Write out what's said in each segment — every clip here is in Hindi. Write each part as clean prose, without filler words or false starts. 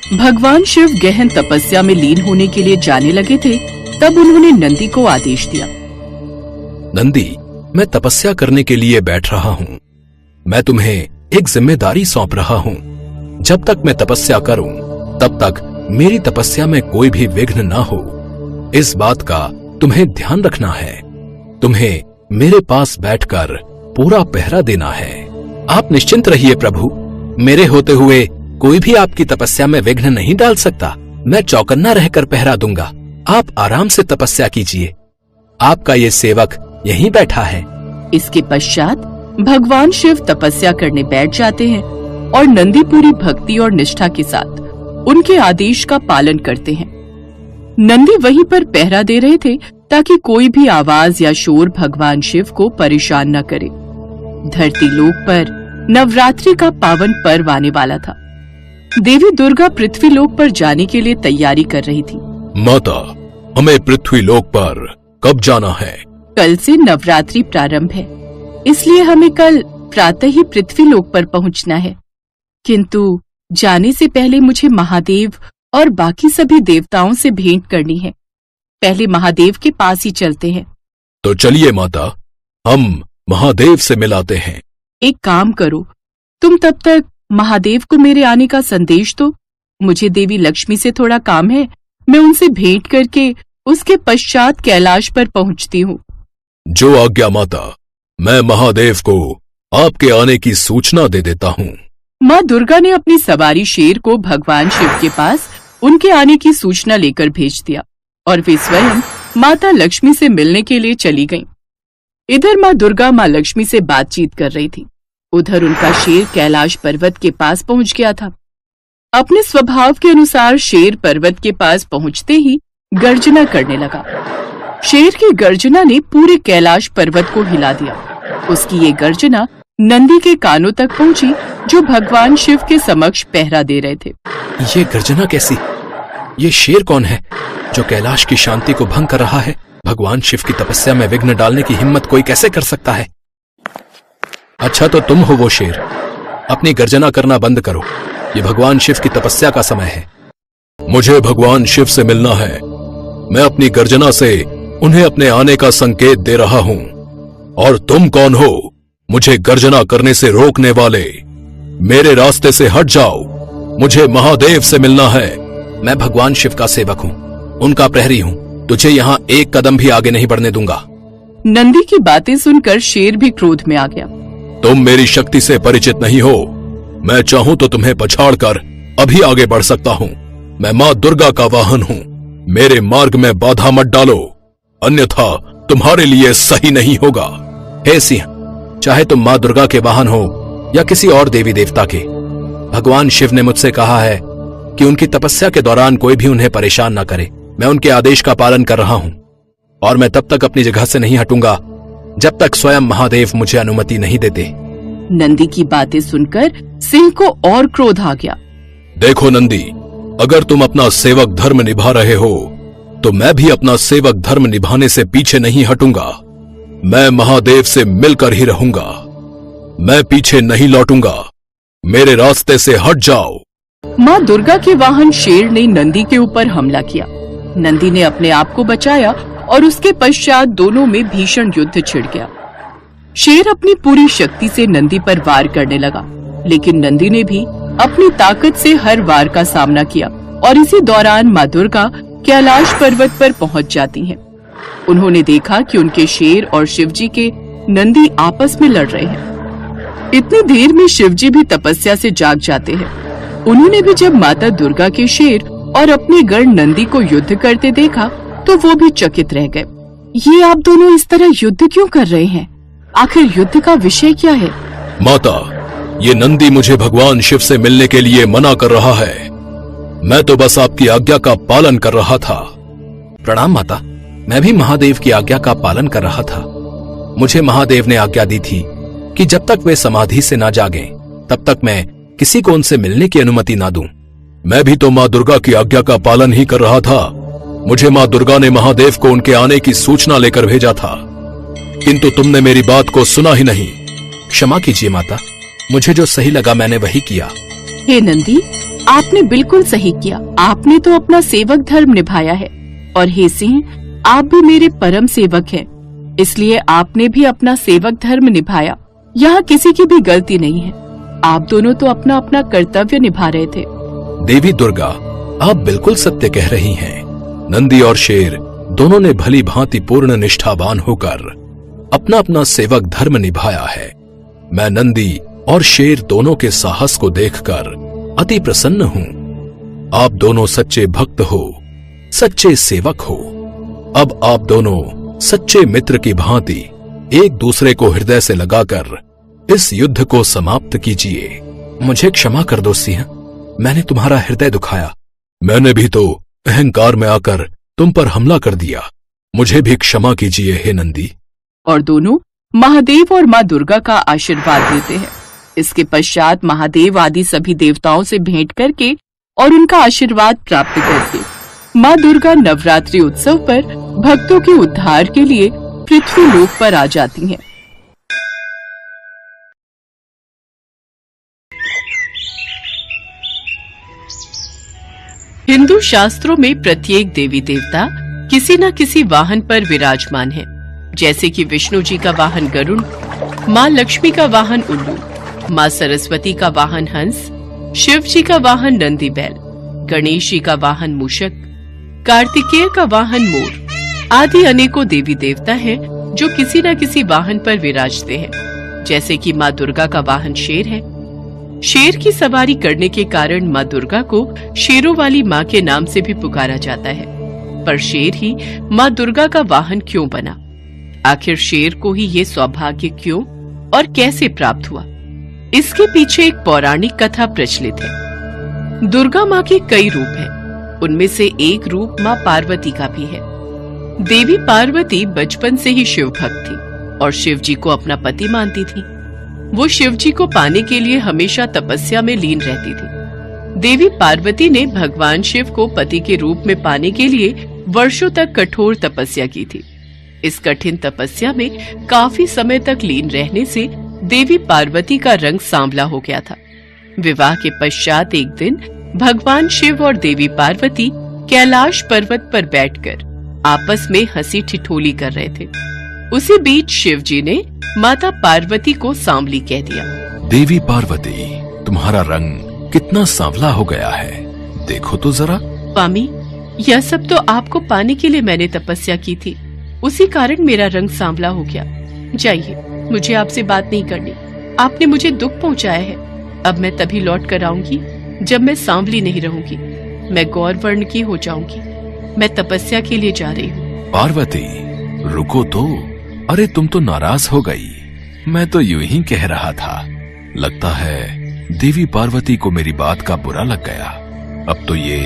भगवान शिव गहन तपस्या में लीन होने के लिए जाने लगे थे, तब उन्होंने नंदी को आदेश दिया। नंदी, मैं तपस्या करने के लिए बैठ रहा हूँ। मैं तुम्हें एक जिम्मेदारी सौंप रहा हूँ। जब तक मैं तपस्या करूँ, तब तक मेरी तपस्या में कोई भी विघ्न ना हो। इस बात का तुम्हें ध्यान रखना है। तुम्हें मेरे पास बैठकर पूरा पहरा देना है। आप निश्चिंत रहिए प्रभु, मेरे होते हुए कोई भी आपकी तपस्या में विघ्न नहीं डाल सकता। मैं चौकन्ना रहकर पहरा दूंगा। आप आराम से तपस्या कीजिए। आपका ये सेवक यहीं बैठा है। इसके पश्चात भगवान शिव तपस्या करने बैठ जाते हैं और नंदी पूरी भक्ति और निष्ठा के साथ उनके आदेश का पालन करते हैं। नंदी वहीं पर पहरा दे रहे थे ताकि कोई भी आवाज या शोर भगवान शिव को परेशान न करे। धरती लोक पर नवरात्रि का पावन पर्व आने वाला था। देवी दुर्गा पृथ्वी लोक पर जाने के लिए तैयारी कर रही थी। माता, हमें पृथ्वी लोक पर कब जाना है? कल से नवरात्रि प्रारंभ है, इसलिए हमें कल प्रातः ही पृथ्वी लोक पर पहुंचना है। किंतु जाने से पहले मुझे महादेव और बाकी सभी देवताओं से भेंट करनी है। पहले महादेव के पास ही चलते हैं। तो चलिए माता, हम महादेव से मिलाते हैं। एक काम करो, तुम तब तक महादेव को मेरे आने का संदेश दो। मुझे देवी लक्ष्मी से थोड़ा काम है। मैं उनसे भेंट करके उसके पश्चात कैलाश पर पहुंचती हूँ। जो आज्ञा माता। मैं महादेव को आपके आने की सूचना दे देता हूँ। माँ दुर्गा ने अपनी सवारी शेर को भगवान शिव के पास उनके आने की सूचना लेकर भेज दिया और वे स्वयं माता लक्ष्मी से मिलने के लिए चली गईं। इधर माँ दुर्गा माँ लक्ष्मी से बातचीत कर रही थी, उधर उनका शेर कैलाश पर्वत के पास पहुंच गया था। अपने स्वभाव के अनुसार शेर पर्वत के पास पहुंचते ही गर्जना करने लगा। शेर की गर्जना ने पूरे कैलाश पर्वत को हिला दिया। उसकी ये गर्जना नंदी के कानों तक पहुंची, जो भगवान शिव के समक्ष पहरा दे रहे थे। ये गर्जना कैसी? ये शेर कौन है जो कैलाश की शांति को भंग कर रहा है? भगवान शिव की तपस्या में विघ्न डालने की हिम्मत कोई कैसे कर सकता है? अच्छा, तो तुम हो वो शेर। अपनी गर्जना करना बंद करो। ये भगवान शिव की तपस्या का समय है। मुझे भगवान शिव से मिलना है। मैं अपनी गर्जना से उन्हें अपने आने का संकेत दे रहा हूँ। और तुम कौन हो मुझे गर्जना करने से रोकने वाले? मेरे रास्ते से हट जाओ। मुझे महादेव से मिलना है। मैं भगवान शिव का सेवक हूँ, उनका प्रहरी हूँ। तुझे यहाँ एक कदम भी आगे नहीं बढ़ने दूंगा। नंदी की बातें सुनकर शेर भी क्रोध में आ गया। तुम मेरी शक्ति से परिचित नहीं हो। मैं चाहूँ तो तुम्हें पछाड़कर अभी आगे बढ़ सकता हूँ। मैं माँ दुर्गा का वाहन हूँ। मेरे मार्ग में बाधा मत डालो, अन्यथा तुम्हारे लिए सही नहीं होगा। हे सिंह, चाहे तुम माँ दुर्गा के वाहन हो या किसी और देवी देवता के, भगवान शिव ने मुझसे कहा है कि उनकी तपस्या के दौरान कोई भी उन्हें परेशान न करे। मैं उनके आदेश का पालन कर रहा हूँ और मैं तब तक अपनी जगह से नहीं हटूंगा जब तक स्वयं महादेव मुझे अनुमति नहीं देते। नंदी की बातें सुनकर सिंह को और क्रोध आ गया। देखो नंदी, अगर तुम अपना सेवक धर्म निभा रहे हो तो मैं भी अपना सेवक धर्म निभाने से पीछे नहीं हटूंगा। मैं महादेव से मिलकर ही रहूंगा। मैं पीछे नहीं लौटूंगा। मेरे रास्ते से हट जाओ। माँ दुर्गा के वाहन शेर ने नंदी के ऊपर हमला किया। नंदी ने अपने आप को बचाया और उसके पश्चात दोनों में भीषण युद्ध छिड़ गया। शेर अपनी पूरी शक्ति से नंदी पर वार करने लगा, लेकिन नंदी ने भी अपनी ताकत से हर वार का सामना किया और इसी दौरान माँ दुर्गा कैलाश पर्वत पर पहुंच जाती हैं। उन्होंने देखा कि उनके शेर और शिवजी के नंदी आपस में लड़ रहे हैं। इतनी देर में शिवजी भी तपस्या से जाग जाते हैं। उन्होंने भी जब माता दुर्गा के शेर और अपने गण नंदी को युद्ध करते देखा तो वो भी चकित रह गए। ये आप दोनों इस तरह युद्ध क्यों कर रहे हैं? आखिर युद्ध का विषय क्या है? माता, ये नंदी मुझे भगवान शिव से मिलने के लिए मना कर रहा है। मैं तो बस आपकी आज्ञा का पालन कर रहा था। प्रणाम माता, मैं भी महादेव की आज्ञा का पालन कर रहा था। मुझे महादेव ने आज्ञा दी थी कि जब तक वे समाधि से ना जागें, तब तक मैं किसी को उनसे मिलने की अनुमति ना दूं। मैं भी तो माँ दुर्गा की आज्ञा का पालन ही कर रहा था। मुझे माँ दुर्गा ने महादेव को उनके आने की सूचना लेकर भेजा था, किंतु तुमने मेरी बात को सुना ही नहीं। क्षमा कीजिए माता, मुझे जो सही लगा मैंने वही किया। हे नंदी, आपने बिल्कुल सही किया। आपने तो अपना सेवक धर्म निभाया है, और हे सिंह, आप भी मेरे परम सेवक हैं, इसलिए आपने भी अपना सेवक धर्म निभाया। यहाँ किसी की भी गलती नहीं है। आप दोनों तो अपना अपना कर्तव्य निभा रहे थे। देवी दुर्गा, आप बिल्कुल सत्य कह रही हैं। नंदी और शेर दोनों ने भली भांति पूर्ण निष्ठावान होकर अपना अपना सेवक धर्म निभाया है। मैं नंदी और शेर दोनों के साहस को देखकर अति प्रसन्न हूं। आप दोनों सच्चे भक्त हो, सच्चे सेवक हो। अब आप दोनों सच्चे मित्र की भांति एक दूसरे को हृदय से लगाकर इस युद्ध को समाप्त कीजिए। मुझे क्षमा कर दो सिंह, मैंने तुम्हारा हृदय दुखाया। मैंने भी तो अहंकार में आकर तुम पर हमला कर दिया। मुझे भी क्षमा कीजिए हे नंदी। और दोनों महादेव और माँ दुर्गा का आशीर्वाद देते हैं। इसके पश्चात महादेव आदि सभी देवताओं से भेंट करके और उनका आशीर्वाद प्राप्त करके माँ दुर्गा नवरात्रि उत्सव पर भक्तों के उद्धार के लिए पृथ्वी लोक पर आ जाती हैं। हिंदू शास्त्रों में प्रत्येक देवी देवता किसी न किसी वाहन पर विराजमान है, जैसे कि विष्णु जी का वाहन गरुड़, माँ लक्ष्मी का वाहन उल्लू, माँ सरस्वती का वाहन हंस, शिव जी का वाहन नंदी बैल, गणेश जी का वाहन मूषक, कार्तिकेय का वाहन मोर आदि अनेकों देवी देवता हैं जो किसी न किसी वाहन पर विराजते हैं। जैसे कि माँ दुर्गा का वाहन शेर है। शेर की सवारी करने के कारण माँ दुर्गा को शेरों वाली माँ के नाम से भी पुकारा जाता है। पर शेर ही माँ दुर्गा का वाहन क्यों बना? आखिर शेर को ही ये सौभाग्य क्यों और कैसे प्राप्त हुआ? इसके पीछे एक पौराणिक कथा प्रचलित है। दुर्गा माँ के कई रूप हैं, उनमें से एक रूप माँ पार्वती का भी है। देवी पार्वती बचपन से ही शिव भक्त थी और शिव जी को अपना पति मानती थी। वो शिव जी को पाने के लिए हमेशा तपस्या में लीन रहती थी। देवी पार्वती ने भगवान शिव को पति के रूप में पाने के लिए वर्षों तक कठोर तपस्या की थी। इस कठिन तपस्या में काफी समय तक लीन रहने से देवी पार्वती का रंग सांवला हो गया था। विवाह के पश्चात एक दिन भगवान शिव और देवी पार्वती कैलाश पर्वत पर बैठकर आपस में हंसी ठिठोली कर रहे थे। उसी बीच शिव जी ने माता पार्वती को सांवली कह दिया। देवी पार्वती, तुम्हारा रंग कितना सांवला हो गया है, देखो तो जरा। स्वामी, यह सब तो आपको पाने के लिए मैंने तपस्या की थी, उसी कारण मेरा रंग सांवला हो गया। जाइए, मुझे आपसे बात नहीं करनी। आपने मुझे दुख पहुंचाया है। अब मैं तभी लौट कर आऊंगी जब मैं सांवली नहीं रहूंगी। मैं गौर वर्ण की हो जाऊंगी। मैं तपस्या के लिए जा रही हूँ। पार्वती, रुको तो। अरे तुम तो नाराज हो गई। मैं तो यूं ही कह रहा था। लगता है देवी पार्वती को मेरी बात का बुरा लग गया। अब तो ये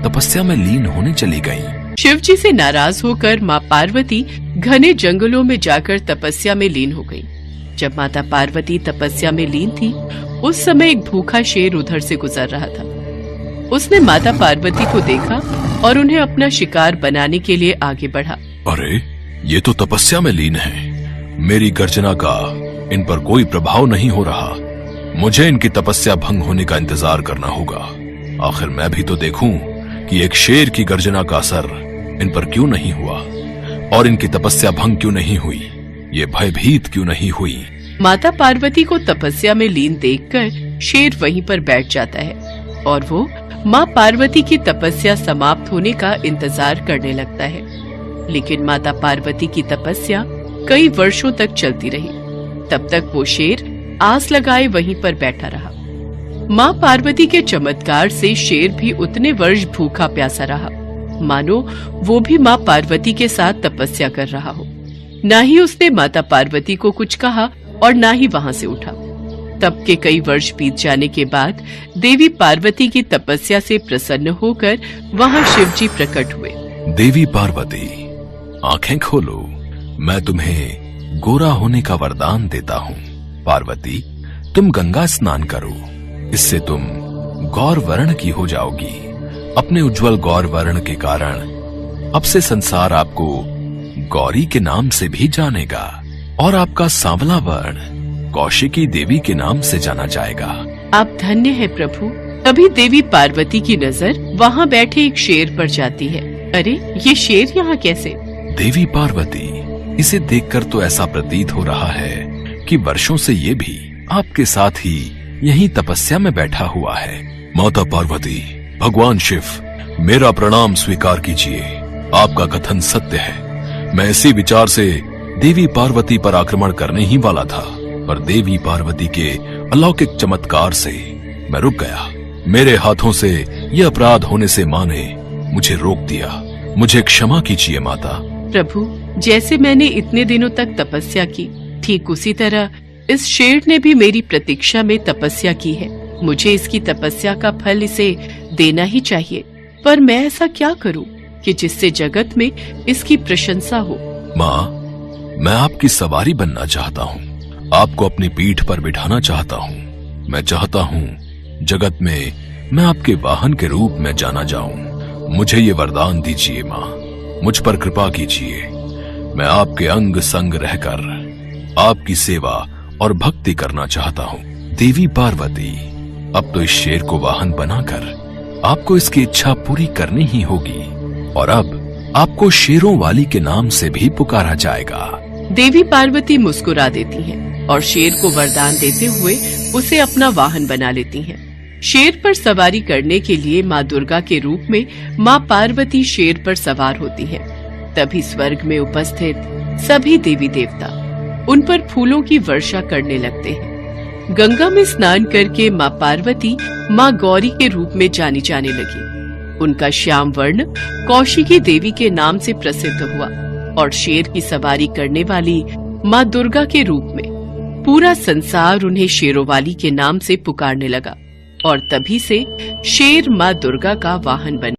तपस्या में लीन होने चली गई। शिव जी से नाराज होकर माँ पार्वती घने जंगलों में जाकर तपस्या में लीन हो गई। जब माता पार्वती तपस्या में लीन थी, उस समय एक भूखा शेर उधर से गुजर रहा था। उसने माता पार्वती को देखा और उन्हें अपना शिकार बनाने के लिए आगे बढ़ा। अरे, ये तो तपस्या में लीन है। मेरी गर्जना का इन पर कोई प्रभाव नहीं हो रहा। मुझे इनकी तपस्या भंग होने का इंतजार करना होगा। आखिर मैं भी तो देखूं कि एक शेर की गर्जना का असर इन पर क्यों नहीं हुआ और इनकी तपस्या भंग क्यों नहीं हुई, ये भयभीत क्यों नहीं हुई। माता पार्वती को तपस्या में लीन देखकर शेर वहीं पर बैठ जाता है और वो माँ पार्वती की तपस्या समाप्त होने का इंतजार करने लगता है। लेकिन माता पार्वती की तपस्या कई वर्षों तक चलती रही। तब तक वो शेर आस लगाए वहीं पर बैठा रहा। माँ पार्वती के चमत्कार से शेर भी उतने वर्ष भूखा प्यासा रहा, मानो वो भी माँ पार्वती के साथ तपस्या कर रहा हो। ना ही उसने माता पार्वती को कुछ कहा और ना ही वहां से उठा। तब के कई वर्ष बीत जाने के बाद देवी पार्वती की तपस्या से प्रसन्न होकर वहां शिव जी प्रकट हुए। देवी पार्वती, आंखें खोलो। मैं तुम्हें गोरा होने का वरदान देता हूँ। पार्वती, तुम गंगा स्नान करो, इससे तुम गौर वर्ण की हो जाओगी। अपने उज्जवल गौर वर्ण के कारण अब से संसार आपको गौरी के नाम से भी जानेगा और आपका सांवला वर्ण कौशिकी देवी के नाम से जाना जाएगा। आप धन्य है प्रभु। तब तभी देवी पार्वती की नजर वहाँ बैठे एक शेर पर जाती है। अरे, ये शेर यहाँ कैसे? देवी पार्वती, इसे देखकर तो ऐसा प्रतीत हो रहा है कि वर्षों से ये भी आपके साथ ही यहीं तपस्या में बैठा हुआ है। माता पार्वती, भगवान शिव, मेरा प्रणाम स्वीकार कीजिए। आपका कथन सत्य है। मैं इसी विचार से देवी पार्वती पर आक्रमण करने ही वाला था, पर देवी पार्वती के अलौकिक चमत्कार से मैं रुक गया। मेरे हाथों से यह अपराध होने से मां ने मुझे रोक दिया। मुझे क्षमा कीजिए माता। प्रभु, जैसे मैंने इतने दिनों तक तपस्या की, ठीक उसी तरह इस शेर ने भी मेरी प्रतीक्षा में तपस्या की है। मुझे इसकी तपस्या का फल इसे देना ही चाहिए, पर मैं ऐसा क्या करूं कि जिससे जगत में इसकी प्रशंसा हो? माँ, मैं आपकी सवारी बनना चाहता हूँ, आपको अपनी पीठ पर बिठाना चाहता हूँ। मैं चाहता हूँ जगत में मैं आपके वाहन के रूप में जाना जाऊं। मुझे ये वरदान दीजिए माँ, मुझ पर कृपा कीजिए। मैं आपके अंग संग रहकर आपकी सेवा और भक्ति करना चाहता हूँ। देवी पार्वती, अब तो इस शेर को वाहन बनाकर आपको इसकी इच्छा पूरी करनी ही होगी, और अब आपको शेरों वाली के नाम से भी पुकारा जाएगा। देवी पार्वती मुस्कुरा देती हैं और शेर को वरदान देते हुए उसे अपना वाहन बना लेती हैं। शेर पर सवारी करने के लिए माँ दुर्गा के रूप में माँ पार्वती शेर पर सवार होती हैं। तभी स्वर्ग में उपस्थित सभी देवी देवता उन पर फूलों की वर्षा करने लगते हैं। गंगा में स्नान करके माँ पार्वती माँ गौरी के रूप में जानी जाने लगी। उनका श्याम वर्ण कौशिकी देवी के नाम से प्रसिद्ध हुआ और शेर की सवारी करने वाली माँ दुर्गा के रूप में पूरा संसार उन्हें शेरोवाली के नाम से पुकारने लगा, और तभी से शेर माँ दुर्गा का वाहन बन